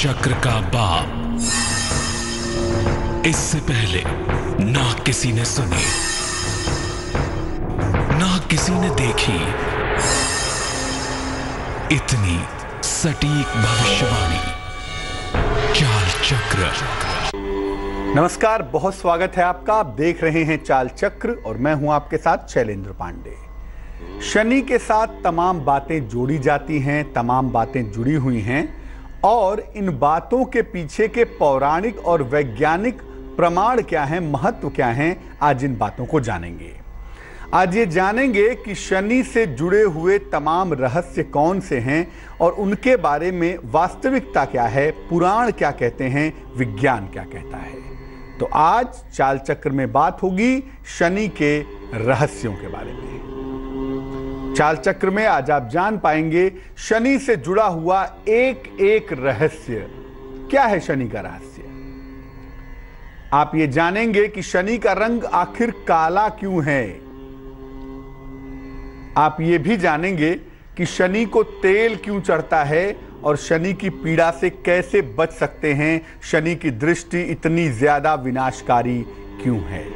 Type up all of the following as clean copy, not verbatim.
चक्र का बाप इससे पहले ना किसी ने सुनी, ना किसी ने देखी इतनी सटीक भविष्यवाणी। चाल चक्र। नमस्कार, बहुत स्वागत है आपका। आप देख रहे हैं चाल चक्र और मैं हूं आपके साथ शैलेंद्र पांडे। शनि के साथ तमाम बातें जोड़ी जाती हैं, तमाम बातें जुड़ी हुई हैं और इन बातों के पीछे के पौराणिक और वैज्ञानिक प्रमाण क्या हैं, महत्व क्या हैं, आज इन बातों को जानेंगे। आज ये जानेंगे कि शनि से जुड़े हुए तमाम रहस्य कौन से हैं और उनके बारे में वास्तविकता क्या है, पुराण क्या कहते हैं, विज्ञान क्या कहता है। तो आज चाल चक्र में बात होगी शनि के रहस्यों के बारे में। चाल चक्र में आज आप जान पाएंगे शनि से जुड़ा हुआ एक एक रहस्य। क्या है शनि का रहस्य? आप ये जानेंगे कि शनि का रंग आखिर काला क्यों है। आप ये भी जानेंगे कि शनि को तेल क्यों चढ़ता है और शनि की पीड़ा से कैसे बच सकते हैं। शनि की दृष्टि इतनी ज्यादा विनाशकारी क्यों है।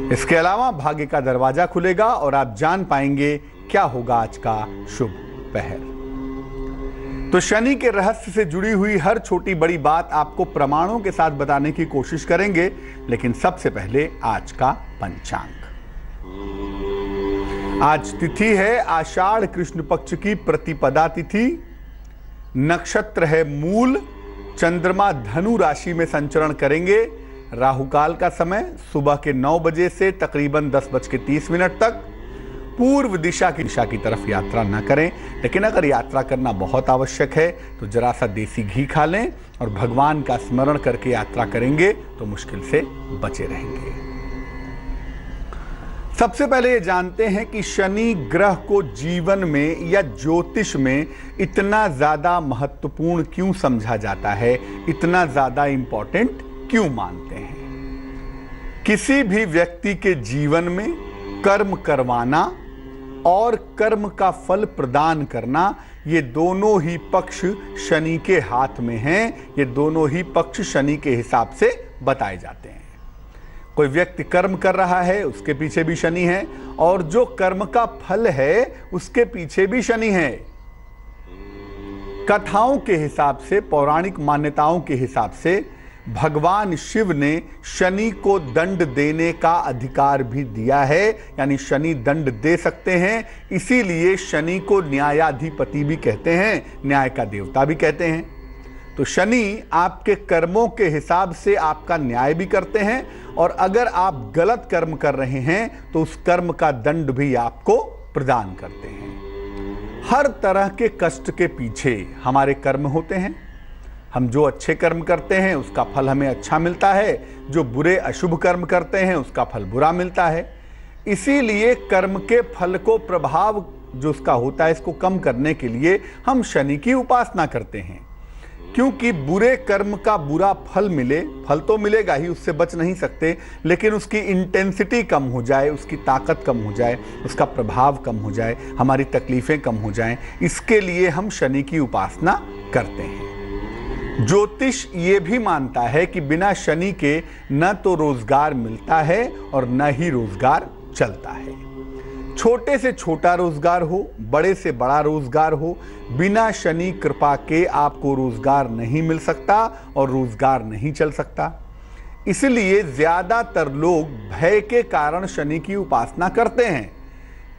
इसके अलावा भाग्य का दरवाजा खुलेगा और आप जान पाएंगे क्या होगा आज का शुभ पहर। तो शनि के रहस्य से जुड़ी हुई हर छोटी बड़ी बात आपको प्रमाणों के साथ बताने की कोशिश करेंगे, लेकिन सबसे पहले आज का पंचांग। आज तिथि है आषाढ़ कृष्ण पक्ष की प्रतिपदा तिथि। नक्षत्र है मूल। चंद्रमा धनु राशि में संचरण करेंगे। राहु काल का समय सुबह के 9 बजे से तकरीबन 10:30 तक। पूर्व दिशा की तरफ यात्रा न करें, लेकिन अगर यात्रा करना बहुत आवश्यक है तो जरा सा देसी घी खा लें और भगवान का स्मरण करके यात्रा करेंगे तो मुश्किल से बचे रहेंगे। सबसे पहले ये जानते हैं कि शनि ग्रह को जीवन में या ज्योतिष में इतना ज्यादा महत्वपूर्ण क्यों समझा जाता है, इतना ज्यादा इंपॉर्टेंट क्यों मानते हैं। किसी भी व्यक्ति के जीवन में कर्म करवाना और कर्म का फल प्रदान करना, ये दोनों ही पक्ष शनि के हाथ में हैं। ये दोनों ही पक्ष शनि के हिसाब से बताए जाते हैं। कोई व्यक्ति कर्म कर रहा है, उसके पीछे भी शनि है, और जो कर्म का फल है उसके पीछे भी शनि है। कथाओं के हिसाब से, पौराणिक मान्यताओं के हिसाब से भगवान शिव ने शनि को दंड देने का अधिकार भी दिया है, यानी शनि दंड दे सकते हैं। इसीलिए शनि को न्यायाधिपति भी कहते हैं, न्याय का देवता भी कहते हैं। तो शनि आपके कर्मों के हिसाब से आपका न्याय भी करते हैं, और अगर आप गलत कर्म कर रहे हैं तो उस कर्म का दंड भी आपको प्रदान करते हैं। हर तरह के कष्ट के पीछे हमारे कर्म होते हैं। हम जो अच्छे कर्म करते हैं उसका फल हमें अच्छा मिलता है, जो बुरे अशुभ कर्म करते हैं उसका फल बुरा मिलता है। इसीलिए कर्म के फल को, प्रभाव जो उसका होता है, इसको कम करने के लिए हम शनि की उपासना करते हैं। क्योंकि बुरे कर्म का बुरा फल मिले, फल तो मिलेगा ही, उससे बच नहीं सकते, लेकिन उसकी इंटेंसिटी कम हो जाए, उसकी ताकत कम हो जाए, उसका प्रभाव कम हो जाए, हमारी तकलीफें कम हो जाएं, इसके लिए हम शनि की उपासना करते हैं। ज्योतिष ये भी मानता है कि बिना शनि के न तो रोजगार मिलता है और न ही रोजगार चलता है। छोटे से छोटा रोजगार हो, बड़े से बड़ा रोजगार हो, बिना शनि कृपा के आपको रोजगार नहीं मिल सकता और रोजगार नहीं चल सकता। इसलिए ज्यादातर लोग भय के कारण शनि की उपासना करते हैं।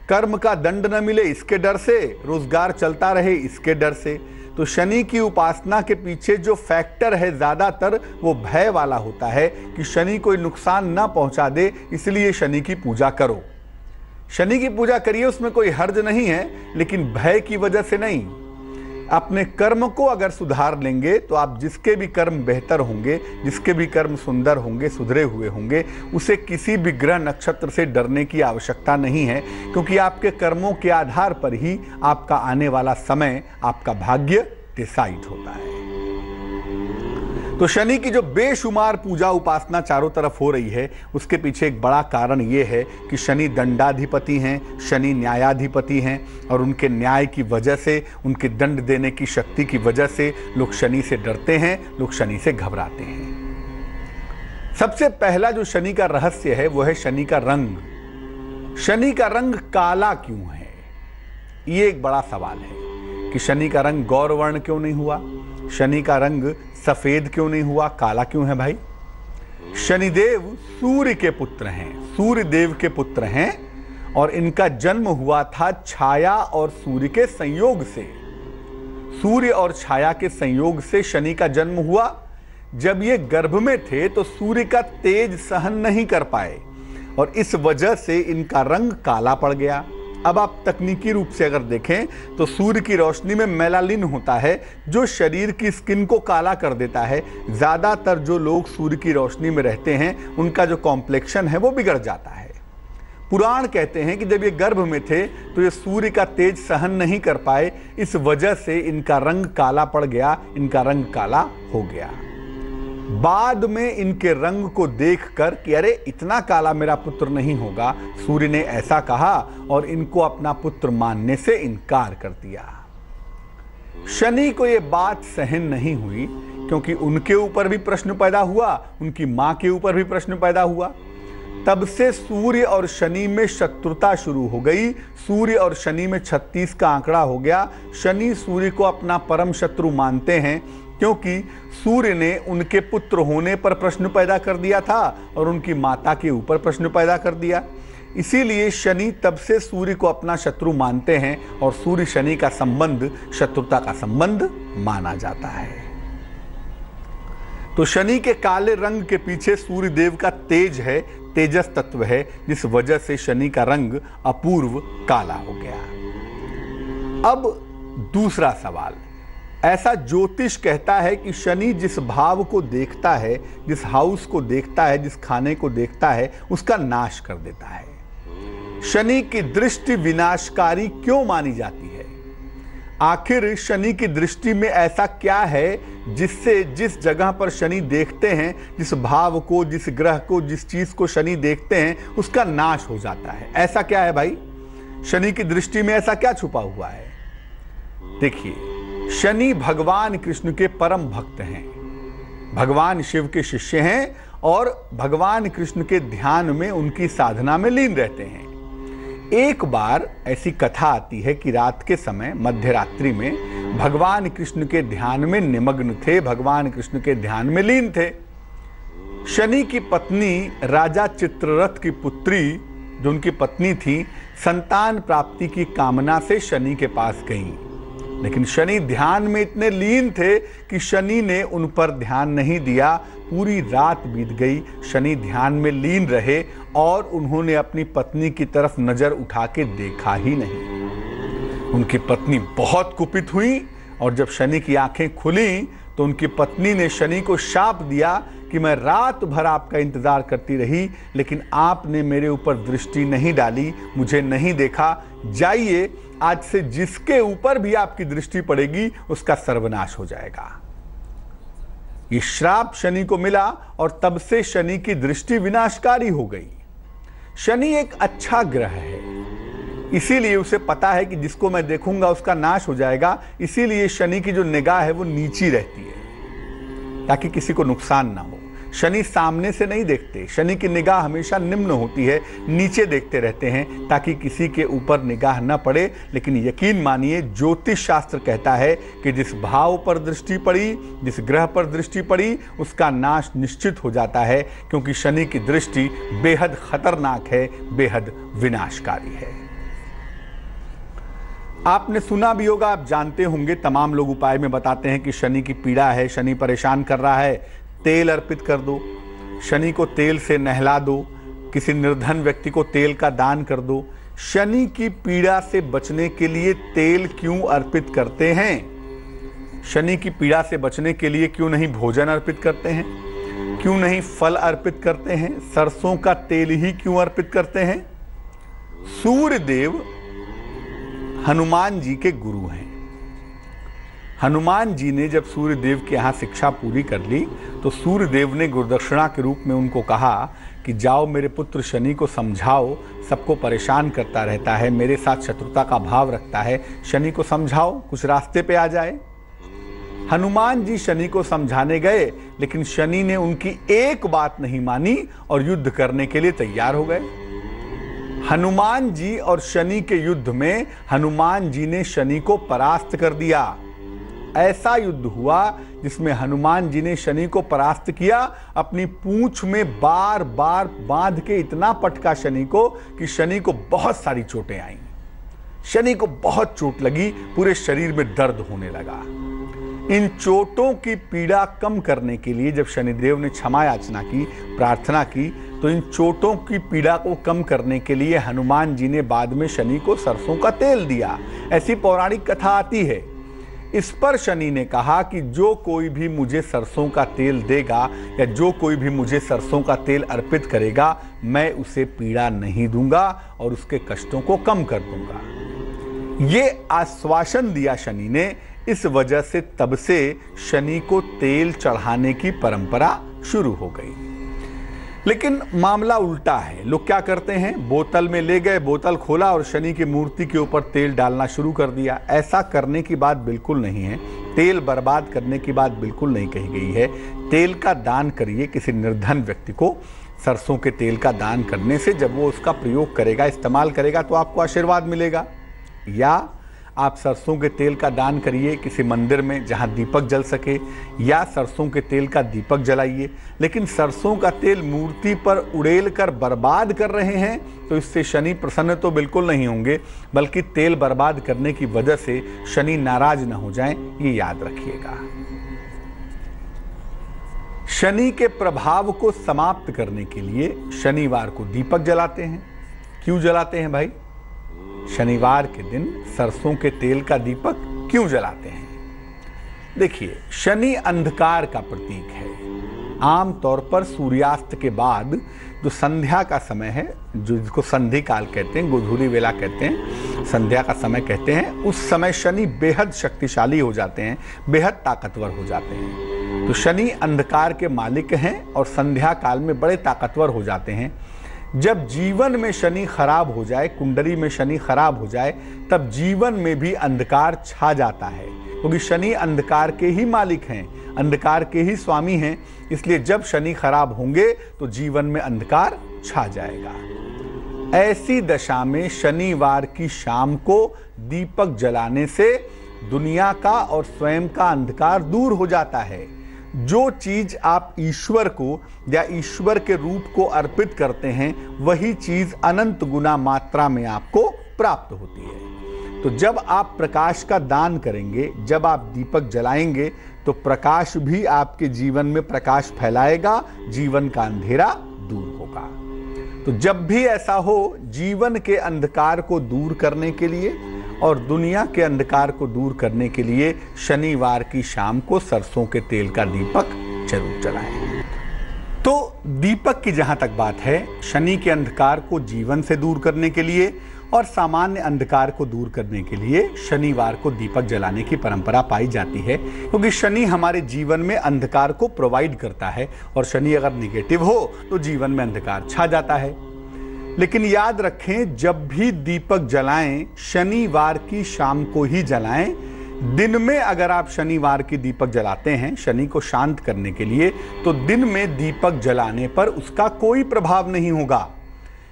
कर्म का दंड न मिले इसके डर से, रोजगार चलता रहे इसके डर से। तो शनि की उपासना के पीछे जो फैक्टर है ज्यादातर वो भय वाला होता है कि शनि कोई नुकसान ना पहुंचा दे, इसलिए शनि की पूजा करो। शनि की पूजा करिए, उसमें कोई हर्ज नहीं है, लेकिन भय की वजह से नहीं। अपने कर्म को अगर सुधार लेंगे तो आप जिसके भी कर्म बेहतर होंगे, जिसके भी कर्म सुंदर होंगे, सुधरे हुए होंगे, उसे किसी भी ग्रह नक्षत्र से डरने की आवश्यकता नहीं है, क्योंकि आपके कर्मों के आधार पर ही आपका आने वाला समय, आपका भाग्य डिसाइड होता है। तो शनि की जो बेशुमार पूजा उपासना चारों तरफ हो रही है, उसके पीछे एक बड़ा कारण यह है कि शनि दंडाधिपति हैं, शनि न्यायाधिपति हैं, और उनके न्याय की वजह से, उनके दंड देने की शक्ति की वजह से लोग शनि से डरते हैं, लोग शनि से घबराते हैं। सबसे पहला जो शनि का रहस्य है वो है शनि का रंग। शनि का रंग काला क्यों है? ये एक बड़ा सवाल है कि शनि का रंग गौरवर्ण क्यों नहीं हुआ, शनि का रंग सफेद क्यों नहीं हुआ, काला क्यों है भाई? शनिदेव सूर्य के पुत्र हैं, सूर्य देव के पुत्र हैं, और इनका जन्म हुआ था छाया और सूर्य के संयोग से। सूर्य और छाया के संयोग से शनि का जन्म हुआ। जब ये गर्भ में थे तो सूर्य का तेज सहन नहीं कर पाए और इस वजह से इनका रंग काला पड़ गया। अब आप तकनीकी रूप से अगर देखें तो सूर्य की रोशनी में मेलानिन होता है जो शरीर की स्किन को काला कर देता है। ज्यादातर जो लोग सूर्य की रोशनी में रहते हैं उनका जो कॉम्प्लेक्शन है वो बिगड़ जाता है। पुराण कहते हैं कि जब ये गर्भ में थे तो ये सूर्य का तेज सहन नहीं कर पाए, इस वजह से इनका रंग काला पड़ गया, इनका रंग काला हो गया। बाद में इनके रंग को देखकर कि अरे इतना काला मेरा पुत्र नहीं होगा, सूर्य ने ऐसा कहा और इनको अपना पुत्र मानने से इनकार कर दिया। शनि को यह बात सहन नहीं हुई क्योंकि उनके ऊपर भी प्रश्न पैदा हुआ, उनकी मां के ऊपर भी प्रश्न पैदा हुआ। तब से सूर्य और शनि में शत्रुता शुरू हो गई। सूर्य और शनि में 36 का आंकड़ा हो गया। शनि सूर्य को अपना परम शत्रु मानते हैं क्योंकि सूर्य ने उनके पुत्र होने पर प्रश्न पैदा कर दिया था और उनकी माता के ऊपर प्रश्न पैदा कर दिया। इसीलिए शनि तब से सूर्य को अपना शत्रु मानते हैं और सूर्य शनि का संबंध शत्रुता का संबंध माना जाता है। तो शनि के काले रंग के पीछे सूर्य देव का तेज है, तेजस तत्व है, जिस वजह से शनि का रंग अपूर्व काला हो गया। अब दूसरा सवाल, ऐसा ज्योतिष कहता है कि शनि जिस भाव को देखता है, जिस हाउस को देखता है, जिस खाने को देखता है, उसका नाश कर देता है। शनि की दृष्टि विनाशकारी क्यों मानी जाती है? आखिर शनि की दृष्टि में ऐसा क्या है जिससे जिस जगह पर शनि देखते हैं, जिस भाव को, जिस ग्रह को, जिस चीज को शनि देखते हैं, उसका नाश हो जाता है? ऐसा क्या है भाई? शनि की दृष्टि में ऐसा क्या छुपा हुआ है? देखिए, शनि भगवान कृष्ण के परम भक्त हैं, भगवान शिव के शिष्य हैं और भगवान कृष्ण के ध्यान में, उनकी साधना में लीन रहते हैं। एक बार ऐसी कथा आती है कि रात के समय, मध्य रात्रि में भगवान कृष्ण के ध्यान में निमग्न थे, भगवान कृष्ण के ध्यान में लीन थे। शनि की पत्नी राजा चित्ररथ की पुत्री, जो उनकी पत्नी थी, संतान प्राप्ति की कामना से शनि के पास गई, लेकिन शनि ध्यान में इतने लीन थे कि शनि ने उन पर ध्यान नहीं दिया। पूरी रात बीत गई, शनि ध्यान में लीन रहे और उन्होंने अपनी पत्नी की तरफ नजर उठा के देखा ही नहीं। उनकी पत्नी बहुत कुपित हुई और जब शनि की आंखें खुली तो उनकी पत्नी ने शनि को शाप दिया कि मैं रात भर आपका इंतजार करती रही, लेकिन आपने मेरे ऊपर दृष्टि नहीं डाली, मुझे नहीं देखा। जाइए, आज से जिसके ऊपर भी आपकी दृष्टि पड़ेगी उसका सर्वनाश हो जाएगा। ये श्राप शनि को मिला और तब से शनि की दृष्टि विनाशकारी हो गई। शनि एक अच्छा ग्रह है, इसीलिए उसे पता है कि जिसको मैं देखूंगा उसका नाश हो जाएगा। इसीलिए शनि की जो निगाह है वो नीची रहती है ताकि किसी को नुकसान ना हो। शनि सामने से नहीं देखते, शनि की निगाह हमेशा निम्न होती है, नीचे देखते रहते हैं ताकि किसी के ऊपर निगाह न पड़े। लेकिन यकीन मानिए, ज्योतिष शास्त्र कहता है कि जिस भाव पर दृष्टि पड़ी, जिस ग्रह पर दृष्टि पड़ी, उसका नाश निश्चित हो जाता है, क्योंकि शनि की दृष्टि बेहद खतरनाक है, बेहद विनाशकारी है। आपने सुना भी होगा, आप जानते होंगे, तमाम लोग उपाय में बताते हैं कि शनि की पीड़ा है, शनि परेशान कर रहा है, तेल अर्पित कर दो, शनि को तेल से नहला दो, किसी निर्धन व्यक्ति को तेल का दान कर दो। शनि की पीड़ा से बचने के लिए तेल क्यों अर्पित करते हैं? शनि की पीड़ा से बचने के लिए क्यों नहीं भोजन अर्पित करते हैं? क्यों नहीं फल अर्पित करते हैं? सरसों का तेल ही क्यों अर्पित करते हैं? सूर्य देव हनुमान जी के गुरु हैं। हनुमान जी ने जब सूर्यदेव के यहाँ शिक्षा पूरी कर ली तो सूर्यदेव ने गुरुदक्षिणा के रूप में उनको कहा कि जाओ मेरे पुत्र शनि को समझाओ, सबको परेशान करता रहता है, मेरे साथ शत्रुता का भाव रखता है, शनि को समझाओ कुछ रास्ते पे आ जाए। हनुमान जी शनि को समझाने गए, लेकिन शनि ने उनकी एक बात नहीं मानी और युद्ध करने के लिए तैयार हो गए। हनुमान जी और शनि के युद्ध में हनुमान जी ने शनि को परास्त कर दिया। ऐसा युद्ध हुआ जिसमें हनुमान जी ने शनि को परास्त किया, अपनी पूंछ में बार बार बांध के इतना पटका शनि को कि शनि को बहुत सारी चोटें आईं। शनि को बहुत चोट लगी, पूरे शरीर में दर्द होने लगा। इन चोटों की पीड़ा कम करने के लिए जब शनिदेव ने क्षमा याचना की, प्रार्थना की, तो इन चोटों की पीड़ा को कम करने के लिए हनुमान जी ने बाद में शनि को सरसों का तेल दिया। ऐसी पौराणिक कथा आती है। इस पर शनि ने कहा कि जो कोई भी मुझे सरसों का तेल देगा या जो कोई भी मुझे सरसों का तेल अर्पित करेगा, मैं उसे पीड़ा नहीं दूंगा और उसके कष्टों को कम कर दूंगा। ये आश्वासन दिया शनि ने। इस वजह से तब से शनि को तेल चढ़ाने की परंपरा शुरू हो गई। लेकिन मामला उल्टा है। लोग क्या करते हैं, बोतल में ले गए, बोतल खोला और शनि की मूर्ति के ऊपर तेल डालना शुरू कर दिया। ऐसा करने की बात बिल्कुल नहीं है। तेल बर्बाद करने की बात बिल्कुल नहीं कही गई है। तेल का दान करिए किसी निर्धन व्यक्ति को। सरसों के तेल का दान करने से जब वो उसका प्रयोग करेगा, इस्तेमाल करेगा, तो आपको आशीर्वाद मिलेगा। या आप सरसों के तेल का दान करिए किसी मंदिर में जहां दीपक जल सके, या सरसों के तेल का दीपक जलाइए। लेकिन सरसों का तेल मूर्ति पर उड़ेल कर बर्बाद कर रहे हैं तो इससे शनि प्रसन्न तो बिल्कुल नहीं होंगे, बल्कि तेल बर्बाद करने की वजह से शनि नाराज न हो जाएं, ये याद रखिएगा। शनि के प्रभाव को समाप्त करने के लिए शनिवार को दीपक जलाते हैं। क्यों जलाते हैं भाई? शनिवार के दिन सरसों के तेल का दीपक क्यों जलाते हैं? देखिए, शनि अंधकार का प्रतीक है। आमतौर पर सूर्यास्त के बाद जो संध्या का समय है, जो जिसको संधि काल कहते हैं, गोधूली वेला कहते हैं, संध्या का समय कहते हैं, उस समय शनि बेहद शक्तिशाली हो जाते हैं, बेहद ताकतवर हो जाते हैं। तो शनि अंधकार के मालिक हैं और संध्या काल में बड़े ताकतवर हो जाते हैं। जब जीवन में शनि खराब हो जाए, कुंडली में शनि खराब हो जाए, तब जीवन में भी अंधकार छा जाता है, क्योंकि शनि अंधकार के ही मालिक हैं, अंधकार के ही स्वामी हैं। इसलिए जब शनि खराब होंगे तो जीवन में अंधकार छा जाएगा। ऐसी दशा में शनिवार की शाम को दीपक जलाने से दुनिया का और स्वयं का अंधकार दूर हो जाता है। जो चीज आप ईश्वर को या ईश्वर के रूप को अर्पित करते हैं, वही चीज अनंत गुना मात्रा में आपको प्राप्त होती है। तो जब आप प्रकाश का दान करेंगे, जब आप दीपक जलाएंगे, तो प्रकाश भी आपके जीवन में प्रकाश फैलाएगा, जीवन का अंधेरा दूर होगा। तो जब भी ऐसा हो, जीवन के अंधकार को दूर करने के लिए और दुनिया के अंधकार को दूर करने के लिए शनिवार की शाम को सरसों के तेल का दीपक जरूर जलाएं। तो दीपक की जहां तक बात है, शनि के अंधकार को जीवन से दूर करने के लिए और सामान्य अंधकार को दूर करने के लिए शनिवार को दीपक जलाने की परंपरा पाई जाती है, क्योंकि शनि हमारे जीवन में अंधकार को प्रोवाइड करता है और शनि अगर निगेटिव हो तो जीवन में अंधकार छा जाता है। लेकिन याद रखें, जब भी दीपक जलाएं, शनिवार की शाम को ही जलाएं। दिन में अगर आप शनिवार की दीपक जलाते हैं शनि को शांत करने के लिए, तो दिन में दीपक जलाने पर उसका कोई प्रभाव नहीं होगा।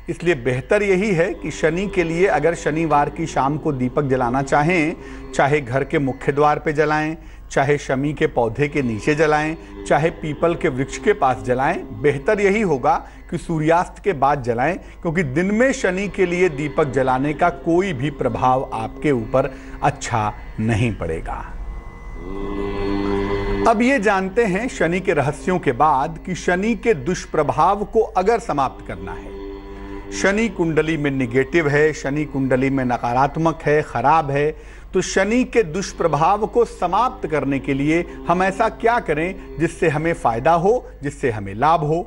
इसलिए बेहतर यही है कि शनि के लिए अगर शनिवार की शाम को दीपक जलाना चाहें, चाहे घर के मुख्य द्वार पे जलाएं, चाहे शमी के पौधे के नीचे जलाएं, चाहे पीपल के वृक्ष के पास जलाएं, बेहतर यही होगा कि सूर्यास्त के बाद जलाएं, क्योंकि दिन में शनि के लिए दीपक जलाने का कोई भी प्रभाव आपके ऊपर अच्छा नहीं पड़ेगा। अब ये जानते हैं शनि के रहस्यों के बाद कि शनि के दुष्प्रभाव को अगर समाप्त करना है, शनि कुंडली में निगेटिव है, शनि कुंडली में नकारात्मक है, खराब है, तो शनि के दुष्प्रभाव को समाप्त करने के लिए हम ऐसा क्या करें जिससे हमें फायदा हो, जिससे हमें लाभ हो।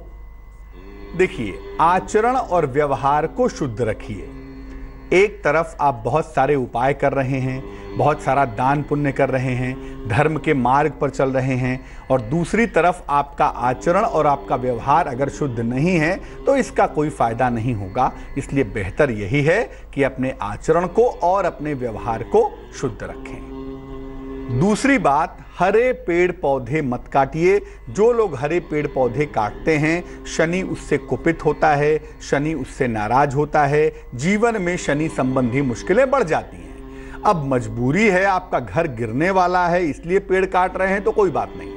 देखिए, आचरण और व्यवहार को शुद्ध रखिए। एक तरफ आप बहुत सारे उपाय कर रहे हैं, बहुत सारा दान पुण्य कर रहे हैं, धर्म के मार्ग पर चल रहे हैं, और दूसरी तरफ आपका आचरण और आपका व्यवहार अगर शुद्ध नहीं है तो इसका कोई फायदा नहीं होगा। इसलिए बेहतर यही है कि अपने आचरण को और अपने व्यवहार को शुद्ध रखें। दूसरी बात, हरे पेड़ पौधे मत काटिए। जो लोग हरे पेड़ पौधे काटते हैं, शनि उससे कुपित होता है, शनि उससे नाराज होता है, जीवन में शनि संबंधी मुश्किलें बढ़ जाती हैं। अब मजबूरी है, आपका घर गिरने वाला है इसलिए पेड़ काट रहे हैं तो कोई बात नहीं,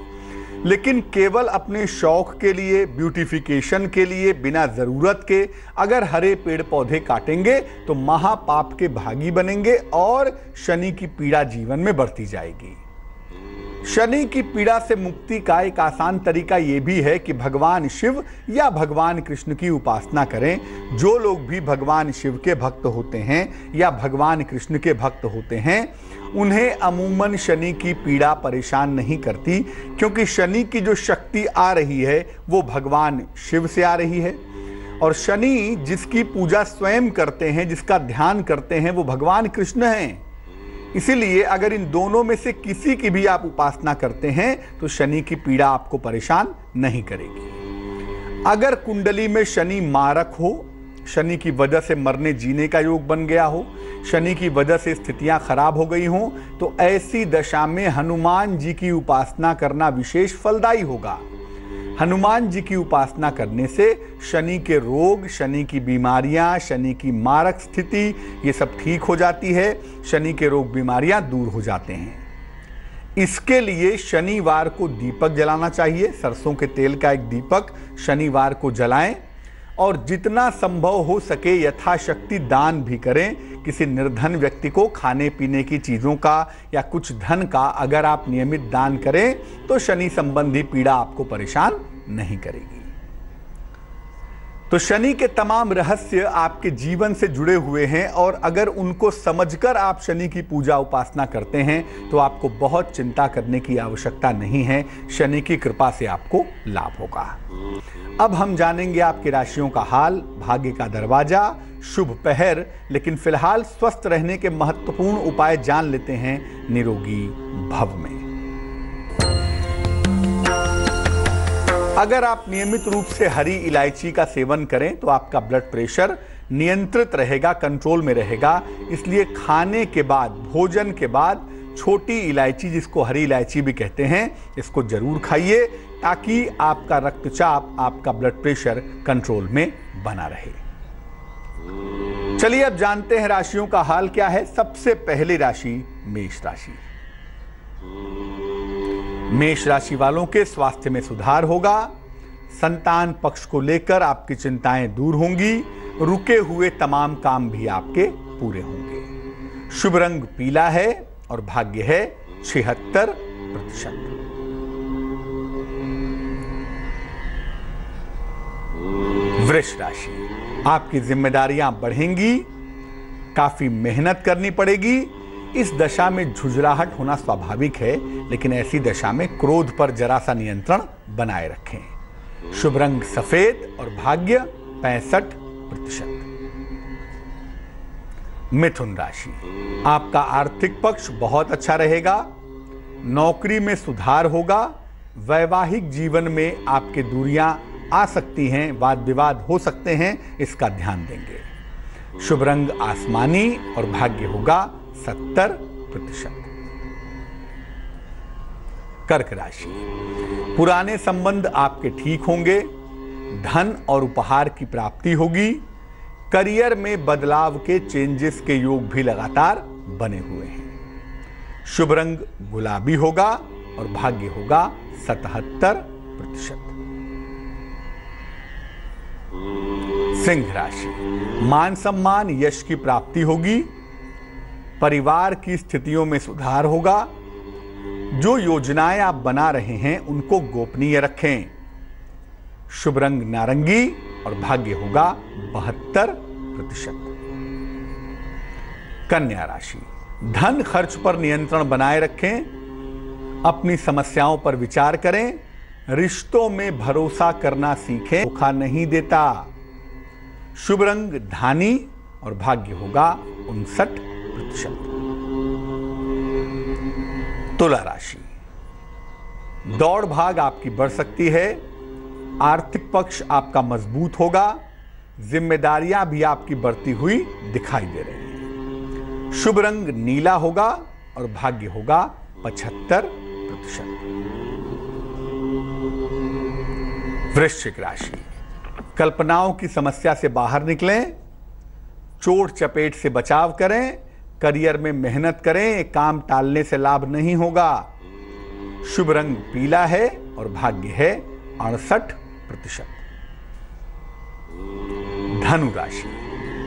लेकिन केवल अपने शौक के लिए, ब्यूटिफिकेशन के लिए, बिना जरूरत के अगर हरे पेड़ पौधे काटेंगे तो महापाप के भागी बनेंगे और शनि की पीड़ा जीवन में बढ़ती जाएगी। शनि की पीड़ा से मुक्ति का एक आसान तरीका यह भी है कि भगवान शिव या भगवान कृष्ण की उपासना करें। जो लोग भी भगवान शिव के भक्त होते हैं या भगवान कृष्ण के भक्त होते हैं, उन्हें अमूमन शनि की पीड़ा परेशान नहीं करती, क्योंकि शनि की जो शक्ति आ रही है वो भगवान शिव से आ रही है, और शनि जिसकी पूजा स्वयं करते हैं, जिसका ध्यान करते हैं, वो भगवान कृष्ण हैं। इसीलिए अगर इन दोनों में से किसी की भी आप उपासना करते हैं तो शनि की पीड़ा आपको परेशान नहीं करेगी। अगर कुंडली में शनि मारक हो, शनि की वजह से मरने जीने का योग बन गया हो, शनि की वजह से स्थितियां खराब हो गई हों, तो ऐसी दशा में हनुमान जी की उपासना करना विशेष फलदायी होगा। हनुमान जी की उपासना करने से शनि के रोग, शनि की बीमारियां, शनि की मारक स्थिति, ये सब ठीक हो जाती है। शनि के रोग बीमारियां दूर हो जाते हैं। इसके लिए शनिवार को दीपक जलाना चाहिए। सरसों के तेल का एक दीपक शनिवार को जलाएं, और जितना संभव हो सके यथाशक्ति दान भी करें। किसी निर्धन व्यक्ति को खाने पीने की चीज़ों का या कुछ धन का अगर आप नियमित दान करें तो शनि संबंधी पीड़ा आपको परेशान नहीं करेगी। तो शनि के तमाम रहस्य आपके जीवन से जुड़े हुए हैं, और अगर उनको समझकर आप शनि की पूजा उपासना करते हैं तो आपको बहुत चिंता करने की आवश्यकता नहीं है। शनि की कृपा से आपको लाभ होगा। अब हम जानेंगे आपकी राशियों का हाल, भाग्य का दरवाजा, शुभ पहर। लेकिन फिलहाल स्वस्थ रहने के महत्वपूर्ण उपाय जान लेते हैं निरोगी भव में। अगर आप नियमित रूप से हरी इलायची का सेवन करें तो आपका ब्लड प्रेशर नियंत्रित रहेगा, कंट्रोल में रहेगा। इसलिए खाने के बाद, भोजन के बाद छोटी इलायची, जिसको हरी इलायची भी कहते हैं, इसको जरूर खाइए ताकि आपका रक्तचाप, आपका ब्लड प्रेशर कंट्रोल में बना रहे। चलिए अब जानते हैं राशियों का हाल क्या है। सबसे पहली राशि मेष राशि। मेष राशि वालों के स्वास्थ्य में सुधार होगा। संतान पक्ष को लेकर आपकी चिंताएं दूर होंगी। रुके हुए तमाम काम भी आपके पूरे होंगे। शुभ रंग पीला है और भाग्य है 76%। वृष राशि, आपकी जिम्मेदारियां बढ़ेंगी, काफी मेहनत करनी पड़ेगी। इस दशा में झुंझलाहट होना स्वाभाविक है, लेकिन ऐसी दशा में क्रोध पर जरा सा नियंत्रण बनाए रखें। शुभ रंग सफेद और भाग्य 65%। मिथुन राशि, आपका आर्थिक पक्ष बहुत अच्छा रहेगा। नौकरी में सुधार होगा। वैवाहिक जीवन में आपके दूरियां आ सकती हैं, वाद विवाद हो सकते हैं, इसका ध्यान देंगे। शुभ रंग आसमानी और भाग्य होगा 70%। कर्क राशि, पुराने संबंध आपके ठीक होंगे। धन और उपहार की प्राप्ति होगी। करियर में बदलाव के, चेंजेस के योग भी लगातार बने हुए हैं। शुभ रंग गुलाबी होगा और भाग्य होगा 77%। सिंह राशि, मान सम्मान, यश की प्राप्ति होगी। परिवार की स्थितियों में सुधार होगा। जो योजनाएं आप बना रहे हैं उनको गोपनीय रखें। शुभ रंग नारंगी और भाग्य होगा 72%। कन्या राशि, धन खर्च पर नियंत्रण बनाए रखें। अपनी समस्याओं पर विचार करें। रिश्तों में भरोसा करना सीखें, धोखा नहीं देता। शुभ रंग धानी और भाग्य होगा 59%। तुला राशि, दौड़ भाग आपकी बढ़ सकती है, आर्थिक पक्ष आपका मजबूत होगा, जिम्मेदारियां भी आपकी बढ़ती हुई दिखाई दे रही हैं। शुभ रंग नीला होगा और भाग्य होगा 75%। वृश्चिक राशि, कल्पनाओं की समस्या से बाहर निकलें, चोट चपेट से बचाव करें, करियर में मेहनत करें, काम टालने से लाभ नहीं होगा। शुभ रंग पीला है और भाग्य है 68%। धनु राशि,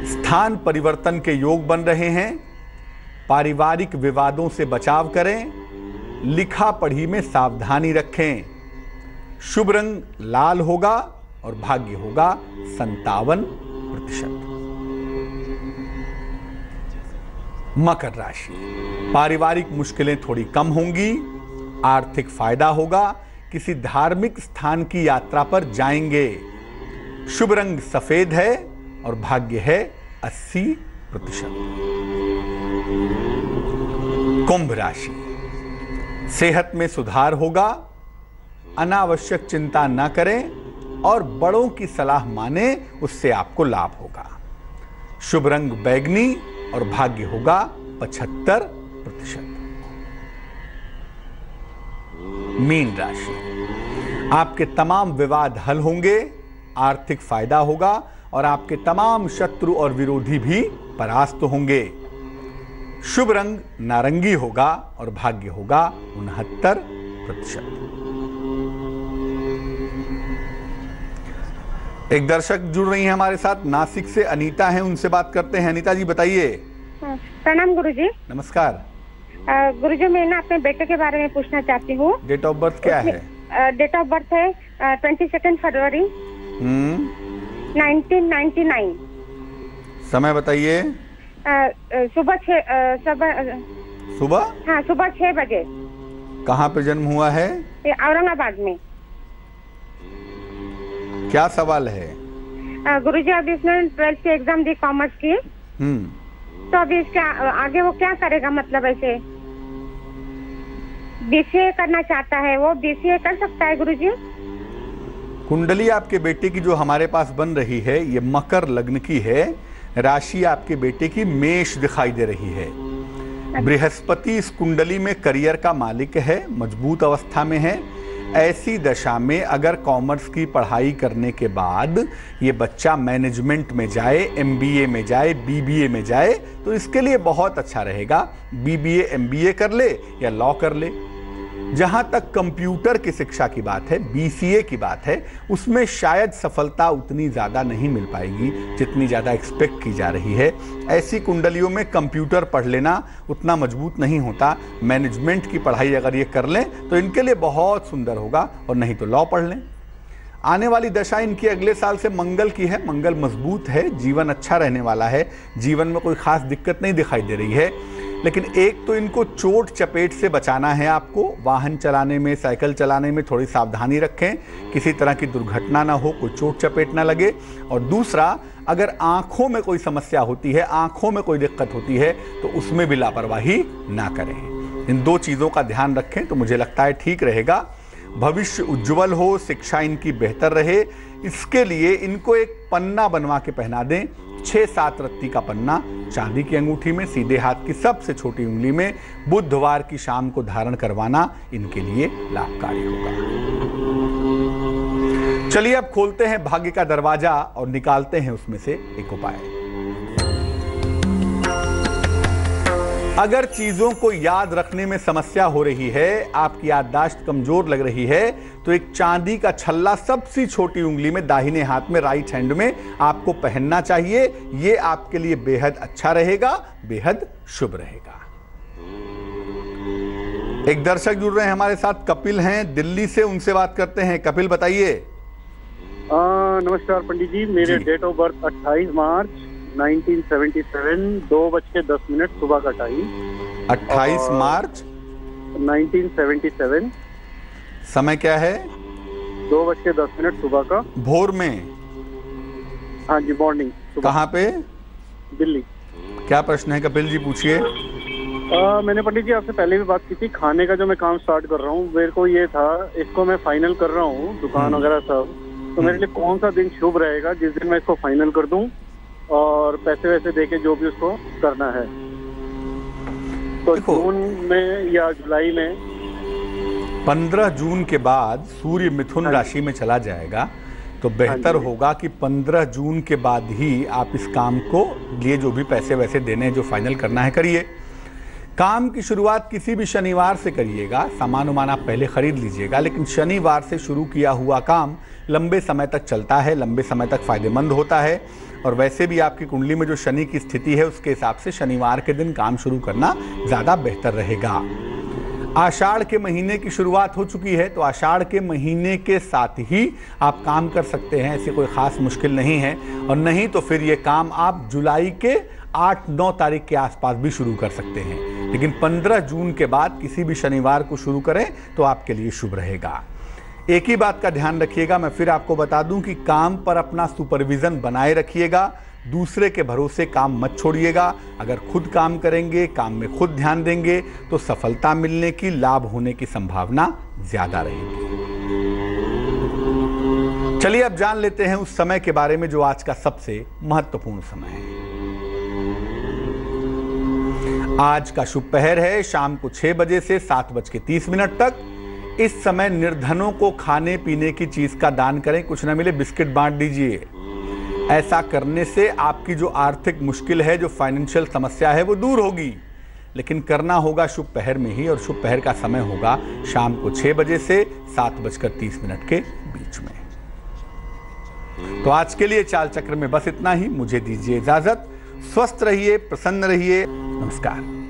स्थान परिवर्तन के योग बन रहे हैं, पारिवारिक विवादों से बचाव करें, लिखा पढ़ी में सावधानी रखें। शुभ रंग लाल होगा और भाग्य होगा 57%। मकर राशि, पारिवारिक मुश्किलें थोड़ी कम होंगी, आर्थिक फायदा होगा, किसी धार्मिक स्थान की यात्रा पर जाएंगे। शुभ रंग सफेद है और भाग्य है 80%। कुंभ राशि, सेहत में सुधार होगा, अनावश्यक चिंता न करें और बड़ों की सलाह माने, उससे आपको लाभ होगा। शुभ रंग बैगनी और भाग्य होगा 75%। मीन राशि, आपके तमाम विवाद हल होंगे, आर्थिक फायदा होगा और आपके तमाम शत्रु और विरोधी भी परास्त होंगे। शुभ रंग नारंगी होगा और भाग्य होगा 69%। एक दर्शक जुड़ रही हैं हमारे साथ, नासिक से अनीता हैं, उनसे बात करते हैं। अनीता जी बताइए। प्रणाम गुरुजी। नमस्कार। गुरुजी, मैं ना अपने बेटे के बारे में पूछना चाहती हूँ। डेट ऑफ बर्थ क्या है? डेट ऑफ बर्थ है 22 फरवरी 1999। समय बताइए। सुबह 6 बजे। कहाँ पे जन्म हुआ है? औरंगाबाद में। क्या सवाल है? गुरुजी, अभी इसने 12th के एग्जाम दी कॉमर्स की, तो अभी इसका आगे वो क्या करेगा? मतलब ऐसे BCA करना चाहता है, वो BCA कर सकता है गुरुजी? कुंडली आपके बेटे की जो हमारे पास बन रही है, ये मकर लग्न की है। राशि आपके बेटे की मेष दिखाई दे रही है। बृहस्पति इस कुंडली में करियर का मालिक है, मजबूत अवस्था में है। ऐसी दशा में अगर कॉमर्स की पढ़ाई करने के बाद ये बच्चा मैनेजमेंट में जाए, MBA में जाए, BBA में जाए, तो इसके लिए बहुत अच्छा रहेगा। BBA MBA कर ले या लॉ कर ले। जहां तक कंप्यूटर की शिक्षा की बात है, BCA की बात है, उसमें शायद सफलता उतनी ज्यादा नहीं मिल पाएगी जितनी ज्यादा एक्सपेक्ट की जा रही है। ऐसी कुंडलियों में कंप्यूटर पढ़ लेना उतना मजबूत नहीं होता। मैनेजमेंट की पढ़ाई अगर ये कर लें तो इनके लिए बहुत सुंदर होगा, और नहीं तो लॉ पढ़ लें। आने वाली दशा इनकी अगले साल से मंगल की है। मंगल मजबूत है, जीवन अच्छा रहने वाला है, जीवन में कोई खास दिक्कत नहीं दिखाई दे रही है। लेकिन एक तो इनको चोट चपेट से बचाना है आपको। वाहन चलाने में, साइकिल चलाने में थोड़ी सावधानी रखें, किसी तरह की दुर्घटना ना हो, कोई चोट चपेट ना लगे। और दूसरा, अगर आंखों में कोई समस्या होती है, आंखों में कोई दिक्कत होती है, तो उसमें भी लापरवाही ना करें। इन दो चीज़ों का ध्यान रखें तो मुझे लगता है ठीक रहेगा। भविष्य उज्जवल हो, शिक्षा इनकी बेहतर रहे, इसके लिए इनको एक पन्ना बनवा के पहना दें। 6-7 रत्ती का पन्ना चांदी की अंगूठी में, सीधे हाथ की सबसे छोटी उंगली में, बुधवार की शाम को धारण करवाना इनके लिए लाभकारी होगा। चलिए अब खोलते हैं भाग्य का दरवाजा और निकालते हैं उसमें से एक उपाय। अगर चीजों को याद रखने में समस्या हो रही है, आपकी याददाश्त कमजोर लग रही है, तो एक चांदी का छल्ला सबसे छोटी उंगली में, दाहिने हाथ में, राइट हैंड में आपको पहनना चाहिए। ये आपके लिए बेहद अच्छा रहेगा, बेहद शुभ रहेगा। एक दर्शक जुड़ रहे हैं हमारे साथ, कपिल हैं दिल्ली से, उनसे बात करते हैं। कपिल बताइए। नमस्कार पंडित जी, मेरे डेट ऑफ बर्थ 28 मार्च 1977, 2:10 सुबह का टाइम। 28 मार्च 1977। समय क्या है? 2:10 सुबह का, भोर में। हाँ जी, मॉर्निंग। कहाँ पे? दिल्ली। क्या प्रश्न है कपिल जी, पूछिए। मैंने पंडित जी आपसे पहले भी बात की थी, खाने का जो मैं काम स्टार्ट कर रहा हूँ, मेरे को ये था, इसको मैं फाइनल कर रहा हूँ, दुकान वगैरह सब, तो मेरे लिए कौन सा दिन शुभ रहेगा जिस दिन मैं इसको फाइनल कर दूं और पैसे वैसे देके जो भी उसको करना है? तो जून में या जुलाई में? 15 जून के बाद सूर्य मिथुन राशि में चला जाएगा, तो बेहतर होगा कि 15 जून के बाद ही आप इस काम को लिए जो भी पैसे वैसे देने जो फाइनल करना है करिए। काम की शुरुआत किसी भी शनिवार से करिएगा, सामान उमान आप पहले खरीद लीजिएगा, लेकिन शनिवार से शुरू किया हुआ काम लंबे समय तक चलता है, लंबे समय तक फायदेमंद होता है। और वैसे भी आपकी कुंडली में जो शनि की स्थिति है उसके हिसाब से शनिवार के दिन काम शुरू करना ज़्यादा बेहतर रहेगा। आषाढ़ के महीने की शुरुआत हो चुकी है, तो आषाढ़ के महीने के साथ ही आप काम कर सकते हैं, ऐसी कोई ख़ास मुश्किल नहीं है। और नहीं तो फिर ये काम आप जुलाई के 8-9 तारीख के आसपास भी शुरू कर सकते हैं, लेकिन 15 जून के बाद किसी भी शनिवार को शुरू करें तो आपके लिए शुभ रहेगा। एक ही बात का ध्यान रखिएगा, मैं फिर आपको बता दूं कि काम पर अपना सुपरविजन बनाए रखिएगा, दूसरे के भरोसे काम मत छोड़िएगा। अगर खुद काम करेंगे, काम में खुद ध्यान देंगे, तो सफलता मिलने की, लाभ होने की संभावना ज्यादा रहेगी। चलिए अब जान लेते हैं उस समय के बारे में जो आज का सबसे महत्वपूर्ण समय है। आज का शुभ पहर है शाम को 6 बजे से 7:30 तक। इस समय निर्धनों को खाने पीने की चीज का दान करें, कुछ ना मिले बिस्किट बांट दीजिए। ऐसा करने से आपकी जो आर्थिक मुश्किल है, जो फाइनेंशियल समस्या है, वो दूर होगी, लेकिन करना होगा शुभ पहर में ही, और शुभ पहर का समय होगा शाम को 6 बजे से 7:30 के बीच में। तो आज के लिए चाल चक्र में बस इतना ही। मुझे दीजिए इजाजत। स्वस्थ रहिए, प्रसन्न रहिए। नमस्कार।